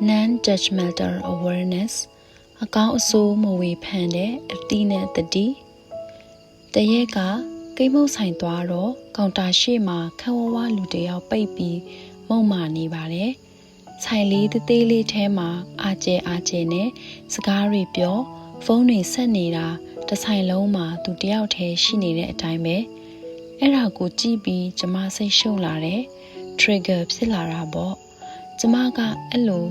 non-judgmental awareness အကောင်းအဆိုးမဝေဖန်တဲ့အတိနဲ့တတိတရက်ကကိမုတ်ဆိုင်သွားတော့ကောင်တာရှိမှခန်းဝဝလူတယောက်ပိတ်ပြီးမုံမာနေပါတယ်ဆိုင်လေးသေးသေးလေးထဲမှာအာကျဲနဲ့စကားတွေပြောဖုန်းတွေဆက်နေတာတစ်ဆိုင်လုံးမှာသူတယောက်တည်းရှိနေတဲ့အတိုင်းပဲအဲ့ဒါကိုကြည့်ပြီးကျမစိတ်ရှုပ်လာတယ် trigger ဖြစ်လာတာပေါ့ကျမကအဲ့လို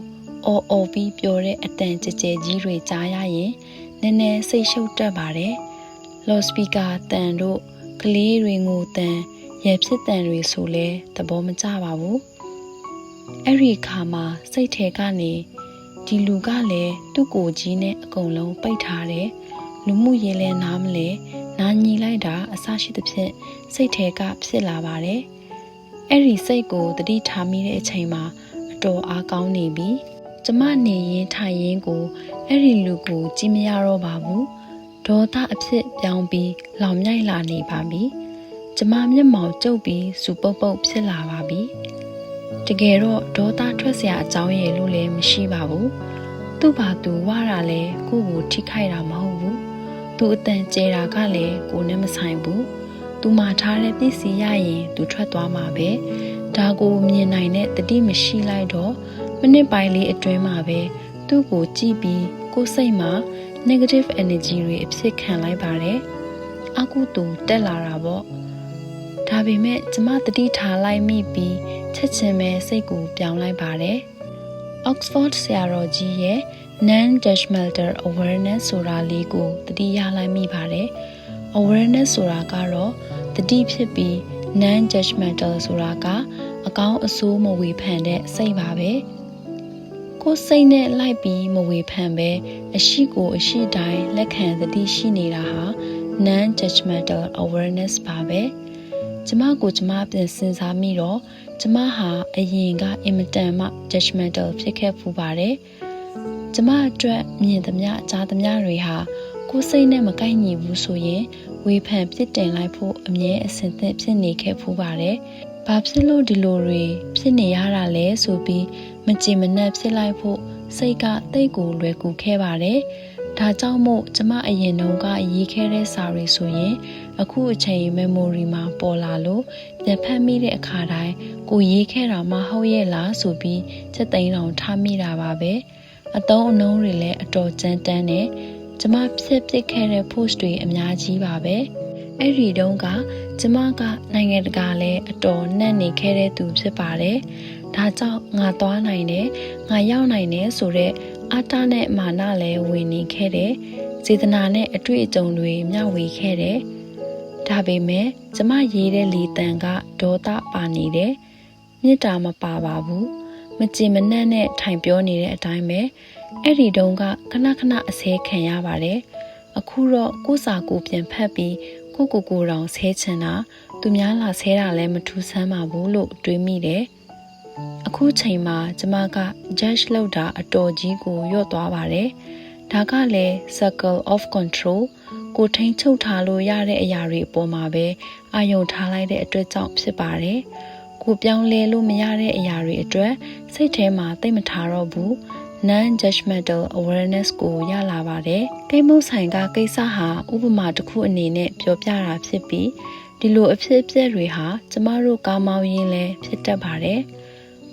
အော်ပြီးပြောတဲ့အတန်ကြဲကြီးတွေကြားရရင်နည်းနည်းစိတ်ရှုပ်တတ်ပါတယ်လော်စပီကာတန်တို့ကလေးတွေငိုတန်ရဲဖြစ်တန်တွေဆိုလဲသဘောမကျပါဘူးအဲ့ဒီခါမှာစိတ်ထဲကနေဒီလူကလည်းသူ့ကိုယ်ကြီးနဲ့အကုန်လုံးပိတ်ထားတယ်လူမှုရေးလဲနားမလဲနားညီလိုက်တာအဆရှိသဖြင့်စိတ်ထဲကဖြစ်လာပါတယ်အဲ့ဒီစိတ်ကိုတတိထားမိတဲ့အချိန်မှာအတော်အားကောင်းနေပြီကျမနေရင်ထိုင်ရင်ကိုအဲ့ဒီလူကိုကြည့်မရတော့ပါဘူးဒေါသအဖြစ်ပြောင်းပြီးလောင်မြိုက်လာနေပါပြီကျမမျက်မှောင်ကျုပ်ပြီးစူပုတ်ဖြစ်လာပါပြီတကယ်တော့ဒေါသထွက်စရာအကြောင်းရည်လို့လည်းမရှိပါဘူးသူ့ဘာသူဝါတာလဲကိုယ့်ကိုထိခိုက်တာမဟုတ်ဘူးသူအတန်ကျဲတာကလည်းကိုနဲ့မဆိုင်ဘူးသူမှာထားတဲ့ပစ္စည်းရရင်သူထွက်သွားမှာပဲဒါကိုမြင်နိုင်တဲ့တတိမရှိလိုက်တော့မိနစ်ပိုင်းလေးအတွင်းမှာပဲသူ့ကိုကြည့်ပြီးကိုယ်စိတ်မှာ negative energy တွေအဖြစ်ခံလိုက်ပါတယ်အကုသိုလ်တက်လာတာပေါ့ဒါပေမဲ့ကျမတတိထားလိုက်မိပြီးချက်ချင်းပဲစိတ်ကိုပြောင်းလိုက်ပါတယ် Oxford ဆရာတော်ကြီးရဲ့ non-judgmental awareness ဆိုတာလေးကိုတတိရလိုက်မိပါတယ် awareness ဆိုတာကတော့တတိဖြစ်ပြီး non-judgmental ဆိုတာကအကောင်းအဆိုးမဝေဖန်တဲ့စိတ်ပါပဲကိုယ်စိတ်နဲ့လိုက်ပြီးမဝေဖန်ပဲအရှိကိုအရှိတိုင်းလက်ခံသတိရှိနေတာဟာ non-judgmental awareness ပါပဲကျမကိုကျမပြန်စဉ်းစားမိတော့ကျမဟာအရင်ကအင်မတန်မှ judgmental ဖြစ်ခဲ့ဖူးပါတယ်ကျမအတွက်မြင်သမျှကြားသမျှတွေဟာကိုယ်စိတ်နဲ့မကိုက်ညီဘူးဆိုရင်ဝေဖန်ပြစ်တင်လိုက်ဖို့အမြဲအဆင်သင့်ဖြစ်နေခဲ့ဖူးပါတယ်ဘာဖြစ်လို့ဒီလိုတွေဖြစ်နေရတာလဲဆိုပြီးမကြည်မနှက်ဖြစ်လိုက်ဖို့စိတ်ကတိတ်ကိုလွယ်ကူခဲ့ပါတယ်ဒါကြောင့်မို့ကျမအရင်တုန်းကရေးခဲ့တဲ့စာတွေဆိုရင်အခုအချိန် memory မှာပေါ်လာလို့ပြန်ဖတ်မိတဲ့အခါတိုင်းကိုရေးခဲ့တာမဟုတ်ရဲ့လားဆိုပြီးချက်သိမ်းတောင်ထားမိတာပါပဲအတုံးအနှုံးတွေလည်းအတော်ကြမ်းတမ်းတယ်ကျမဖြစ်ပစ်ခဲ့တဲ့ post တွေအများကြီးပါပဲအဲ့ဒီတုန်းကကျမကနိုင်ငံတကာလည်းအတော်နှံ့နေခဲ့တဲ့သူဖြစ်ပါတယ်ဒါကြောင့်ငါသွားနိုင်တယ်ငါရောက်နိုင်တယ်ဆိုတော့အာတာနဲ့မာနလည်းဝင်နေခဲ့တယ်စေတနာနဲ့အတွေ့အကြုံတွေမျှဝေခဲ့တယ်ဒါပေမဲ့ကျမရေးတဲ့လေတံကဒေါသပါနေတယ်မေတ္တာမပါပါဘူးမကြင်မနှံ့နဲ့ထိုင်ပြောနေတဲ့အတိုင်းပဲအဲ့ဒီတုန်းကခဏအဆဲခံရပါတယ်အခုတော့ကိုယ်စာကိုပြန်ဖတ်ပြီးကိုတောင်ဆဲချင်တာသူများလာဆဲတာလည်းမထူးဆန်းပါဘူးလို့တွေးမိတယ်အခုချိန်မှာကျမက judge လုပ်တာအတော်ကြီးကိုလျော့သွားပါတယ်ဒါကလည်း circle of control ကိုထိန်းချုပ်ထားလို့ရတဲ့အရာတွေအပေါ်မှာပဲအာရုံထားလိုက်တဲ့အတွက်ကြောင့်ဖြစ်ပါတယ်ကိုပြောင်းလဲလို့မရတဲ့အရာတွေအတွက်စိတ်ထဲမှာသိမထားတော့ဘူး non-judgmental awareness ကိုရလာပါတယ်ကိမုတ်ဆိုင်ကကိစ္စဟာဥပမာတစ်ခုအနေနဲ့ပြောပြတာဖြစ်ပြီးဒီလိုအဖြစ်အပျက်တွေဟာကျမတို့ကားမောင်းရင်းလဲဖြစ်တတ်ပါတယ်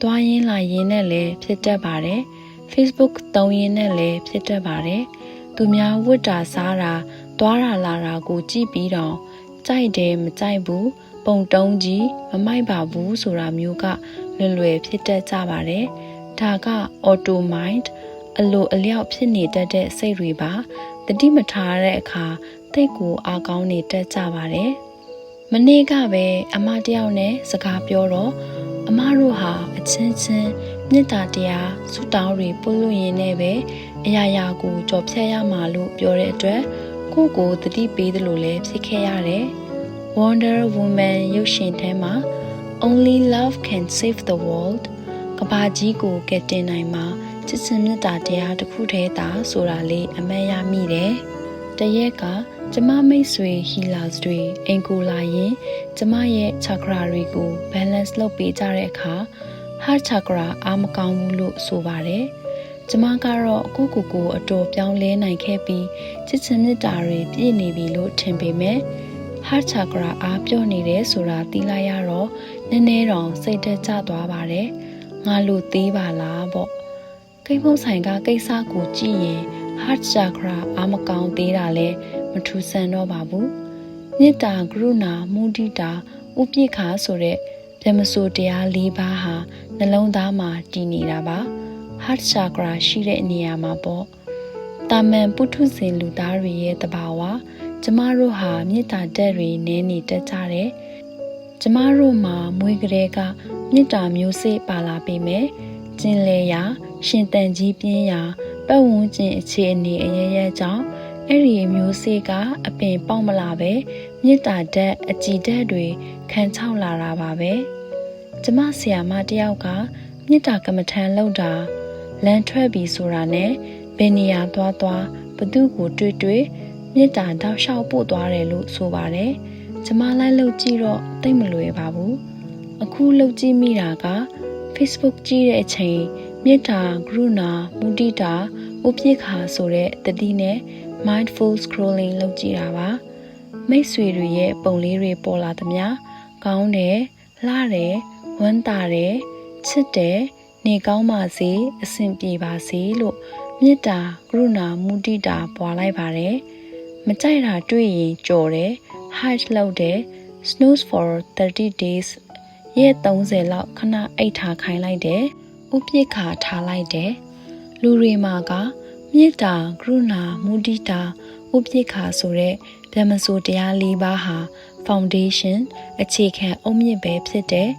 သွားရင်းလာရင်းနဲ့လည်းဖြစ်တတ်ပါတယ် Facebook သုံးရင်းနဲ့လည်းဖြစ်တတ်ပါတယ်သူများဝတ်တာစားတာသွားတာလာတာကိုကြည့်ပြီးတော့ကြိုက်တယ်မကြိုက်ဘူးပုံတုံးကြီးမမိုက်ပါဘူးဆိုတာမျိုးကလွယ်ဖြစ်တတ်ကြပါတယ်ဒါက auto mind အလိုအလျောက်ဖြစ်နေတတ်တဲ့စိတ်တွေပါတတိမထားတဲ့အခါသိတ်ကိုအားကောင်းနေတတ်ကြပါတယ်မနေ့ကပဲအမတယောက်နဲ့စကားပြောတော့အမတို့ဟာအချင်းချင်းမေတ္တာတရားဆုတောင်းတွေပို့လို့ရင်းနဲ့ပဲအရာရာကိုကြော်ဖြတ်ရမှာလို့ပြောတဲ့အတွက်ကိုတတိပေးသလိုလည်းဖြစ်ခဲ့ရတယ်Wonder Woman ရုပ်ရှင်ထဲမှာ Only love can save the world ကမ္ဘာကြီးကိုကယ်တင်နိုင်မှာချစ်ချင်းမေတ္တာတရားတစ်ခုတည်းသာဆိုတာလေးအမှတ်ရမိတယ်တရက်ကကျမမိတ်ဆွေ healers တွေအိမ်ကိုလာရင်ကျမရဲ့ chakra တွေကို balance လုပ်ပေးကြတဲ့အခါ heart chakra အားမကောင်းဘူးလို့ဆိုပါတယ် ကျမကတော့ကိုအတော်ပြောင်းလဲနိုင်ခဲ့ပြီးချစ်ချင်းမြတ်တာတွေပြည့်နေပြီလို့ထင်ပေမဲ့ heart chakra အားပြော့နေတယ်ဆိုတာသိလိုက်ရတော့နည်းနည်းတော့စိတ်သက်သာသွားပါတယ်ငါလို့သေးပါလားပေါ့ကိမုတ်ဆိုင်ကကိစ္စကိုကြည့်ရင် heart chakra အားမကောင်းသေးတာလဲမထူးဆန်းတော့ပါဘူးမေတ္တာကရုဏာမုဒိတာဥပိ္ပခာဆိုတဲ့ဗြဟ္မစိုးတရား၄ပါးဟာနှလုံးသားမှာတည်နေတာပါ heart chakra ရှိတဲ့နေရာမှာပေါ့တာမန်ပုထုဇဉ်လူသားတွေရဲ့တဘာဝကျမတို့ဟာမေတ္တာတက်တွေနည်းနေတတ်ကြတယ်ကျမတို့မှာမွေးကလေးကမေတ္တာမျိုးစေ့ပါလာပေမဲ့ကျင်လေရာရှင်တန်ကြီးပြင်းရာပတ်ဝန်းကျင်အခြေအနေအရရဲ့ကြောင့်အဲ့ဒီမျိုးစေ့ကအပင်ပေါက်မလာပဲမေတ္တာတက်အကြည်တက်တွေခံချောက်လာတာပါပဲကျမဆရာမတယောက်ကမေတ္တာကမ္မထံလောက်တာလမ်းထွက်ပြီးဆိုတာနဲ့ဘယ်နေရာသွားဘသူကိုတွေ့မေတ္တာတောက်လျှောက်ပို့သွားတယ်လို့ဆိုပါတယ်ကျမလိုက်လို့ကြည့်တော့တိတ်မလွယ်ပါဘူးအခုလုပ်ကြည့်မိတာက Facebook ကြည့်တဲ့အချိန်မေတ္တာကရုဏာမုဒိတာဥပိ္ပခာဆိုတဲ့တတိနဲ့ mindful scrolling လုပ်ကြည့်တာပါမိတ်ဆွေတွေရဲ့ပုံလေးတွေပေါ်လာသမျှကောင်းတယ်လှတယ်ဝမ်းသာတယ်ချစ်တယ်နေကောင်းပါစေအဆင်ပြေပါစေလို့မေတ္တာကရုဏာမုဒိတာပွာလိုက်ပါတယ်မကြိုက်တာတွေ့ရင်ကြော်တယ် hide လုပ်တယ် snooze for 30 days ရက်30လောက်ခဏအိတ်ထားခိုင်းလိုက်တယ်ဥပိ္ပခာထားလိုက်တယ်လူတွေမှာကမေတ္တာကရုဏာမုဒိတာဥပိ္ပခာဆိုတဲ့ဗြဟ္မစိုးတရား၄ပါးဟာ foundation အခြေခံအုတ်မြစ်ပဲဖြစ်တယ်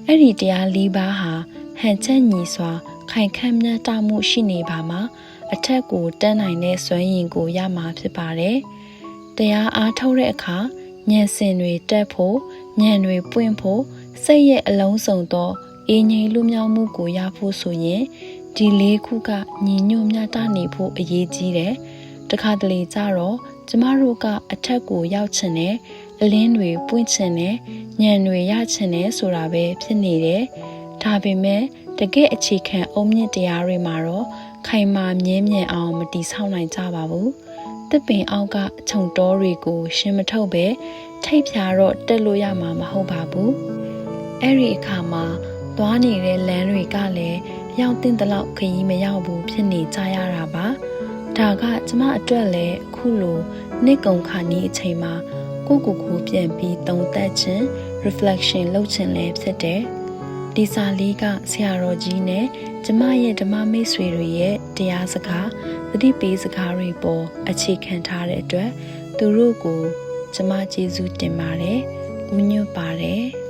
အဲ့ဒီတရား၄ပါးဟာဟန်ချက်ညီစွာခိုင်ခန့်မြတ်တာမှုရှိနေပါမှာအထက်ကိုတန်းနိုင်တဲ့စွမ်းရည်ကိုရမှာဖြစ်ပါတယ်တရားအားထုတ်တဲ့အခါဉာဏ်စင်တွေတက်ဖို့ဉာဏ်တွေပွင့်ဖို့စိတ်ရဲ့အလုံးစုံသောအေးငြိမ်လွတ်မြောက်မှုကိုရဖို့ဆိုရင်ဒီ၄ခုကညီညွတ်မြတ်တာနေဖို့အရေးကြီးတယ်တခါတလေကြတော့ကျမတို့ကအထက်ကိုရောက်ချင်တယ်အလင်းတွေပွင့်ချင်တယ်ဉာဏ်တွေရချင်တယ်ဆိုတာပဲဖြစ်နေတယ်ဒါပေမဲ့တကယ့်အခြေခံအုံမြင့်တရားတွေမှာတော့ခိုင်မာမြဲမြံအောင်မတည်ဆောက်နိုင်ကြပါဘူးတစ်ပင်အောက်ကခြုံတောတွေကိုရှင်းမထုတ်ပဲထိတ်ဖြာတော့တက်လို့ရမှာမဟုတ်ပါဘူးအဲ့ဒီအခါမှာသွားနေတဲ့လမ်းတွေကလည်းရောက်တဲ့လောက်ခရီးမရောက်ဘူးဖြစ်နေကြရတာပါဒါကကျမအတွက်လည်းအခုလိုနှစ်ကုံခါနီးအချိန်မှာကိုပြန်ပြီးသုံးသပ်ခြင်း reflection လုပ်ခြင်းလည်းဖြစ်တယ်ဒီစာလေးကဆရာတော်ကြီးနဲ့ကျမရဲ့ဓမ္မမိတ်ဆွေတွေရဲ့တရားစကားသတိပေးစကားတွေပေါ်အခြေခံထားတဲ့အတွက်သူတို့ကိုကျမကျေးဇူးတင်ပါတယ်။ဦးညွတ်ပါတယ်။